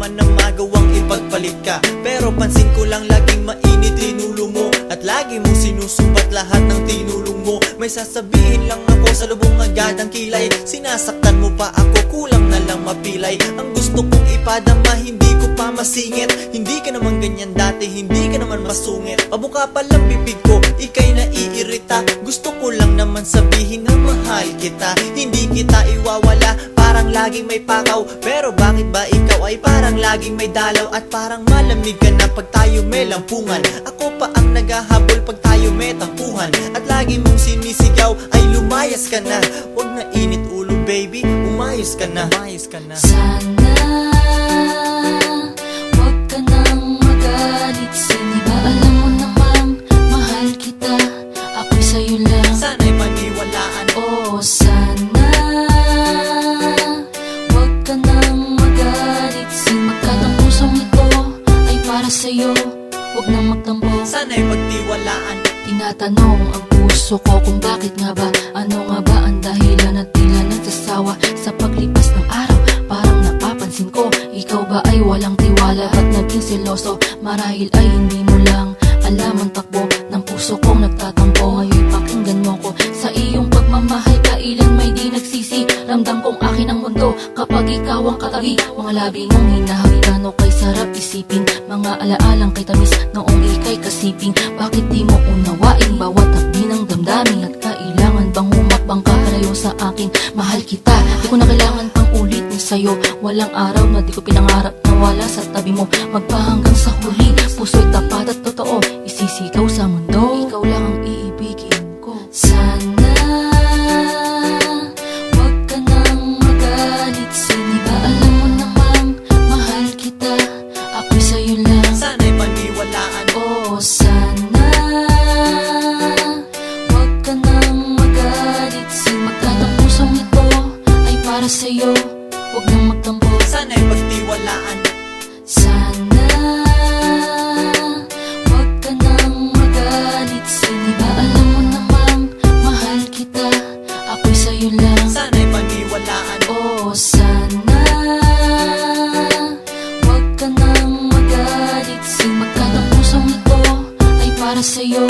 naman na magawang ipagpalit ka. Pero pansin ko lang laging mainit tinulo mo, at lagi mo sinusumbat lahat ng tinulong mo. May sasabihin lang ako, sa lubong agad ang kilay. Sinasaktan mo pa ako, kulang na lang mapilay. Ang gusto kong ipadama, hindi ko pa masingit. Hindi ka naman ganyan dati, hindi ka naman masungit. Pabuka pa lang bibig ko, ika'y naiirita. Gusto ko lang naman sabihin na mahal kita. Hindi kita iwawala, parang laging may pakaw. Pero bakit ba ikaw ay parang laging may dalaw? At parang malamig ka na pag tayo may lampungan. Ako pa ang naghahabol pag tayo may tampuhan. At lagi mong sinisigaw ay lumayas ka na. Huwag na init ulo baby, umayos ka na. Sana huwag ka nang magalit. Sini ba alam mo namang mahal kita, ako'y sa'yo lang. Sana'y maniwalaan. Oh, sana huwag ka nang magalit. Simagkat ang pusong ito ay para sa'yo, huwag nang magtampo. Sana'y pagtiwalaan. Tinatanong ang puso ko kung bakit nga ba, ano nga ba ang dahilan at tila nagsasawa sa paglipas ng araw. Parang napapansin ko, ikaw ba ay walang tiwala at naging seloso? Marahil ay hindi mo lang alam ang takbo ng puso kong nagtatampo. Ngayon pakinggan mo ko, sa iyong pagmamahal kailan may di nagsisi. Ramdam kong akin ang mundo kapag ikaw ang katagi. Mga labi mong hinahawian o kay sarap isipin, mga alaalang kay tamis noong ika'y kasiping. Bakit di mo unawain bawat takbi ng damdamin? At kailangan bang humakbang ka palayo sa akin? Mahal kita, di ko na kailangan pang ulitin sa'yo. Walang araw na di ko pinangarap na wala sa tabi mo. Magpahanggang sa huli, puso'y tapat at totoo, isisigaw sa mundo. Ikaw lang ang iibigin ko. Sana huwag ka nang magalit. Sini ba alam mo namang mahal kita, ako'y sa'yo lang. Sana'y maniwalaan. Oh, sana huwag ka nang magalit. Simagkat ang pusong ito ay para sa'yo, huwag nang magtampo. Sana'y pagtiwalaan. Sana huwag ka nang magalit. Sini ba alam mo namang mahal kita, ako'y sa'yo lang. Sana'y maniwalaan. Oh, sana huwag ka nang magalit. Simagkat ang pusong ito ay para sa'yo,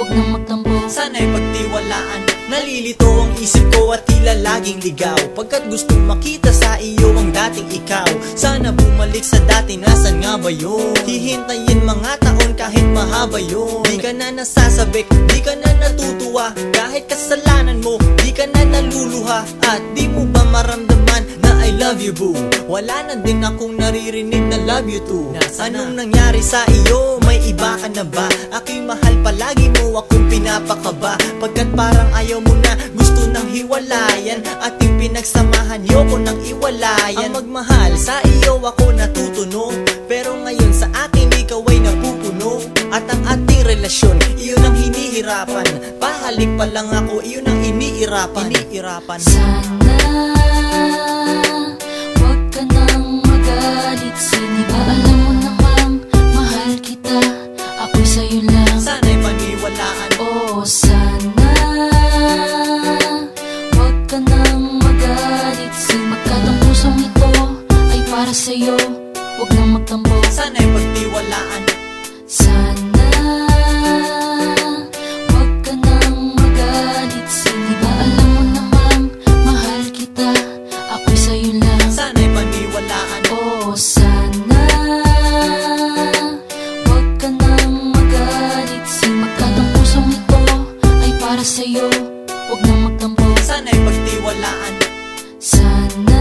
huwag nang magtampo. Sana'y pagtiwalaan. Nalilito ang isip ko at tila laging ligaw, pagkat gustong makita sa iyo ang dating ikaw. Sana bumalik sa dati, nasan nga ba yun? Hihintayin mga taon kahit mahaba yun. Di ka na nasasabik, di ka na natutuwa. Kahit kasalanan mo, di ka na naluluha. At di mo ba maramdaman na I love you boo? Wala na din akong naririnig na love you too. Anong nangyari sa iyo? May iba ka na ba? Aking mahal palagi mo akong pinapakaba, pagkat parang ayaw mo na, gusto nang hiwalayan. Ating pinagsamahan, yoko nang iwalayan. Ang magmahal sa iyo ako natutuno, pero ngayon sa akin ikaw ay napupuno. At ang ating relasyon, iyon ang hinihirapan. Pahalik pa lang ako, iyon ang iniirapan. Sana huwag ka nang magalit. Sini ba alam mo namang mahal kita, ako'y sa'yo lang. Sana'y maniwalaan. Oh, sana huwag ka nang magalit. Simagkat ang pusong ito ay para sa'yo, huwag nang magtampo. Sana'y pagtiwalaan. Sana huwag ka nang magalit. Sini ba alam mo namang mahal kita, ako'y sa'yo lang. Sana'y maniwalaan. Oh, sana huwag ka nang magalit. Simagkat ang pusong ito ay para sa'yo, huwag nang magtampo. Sana'y pagtiwalaan. Sana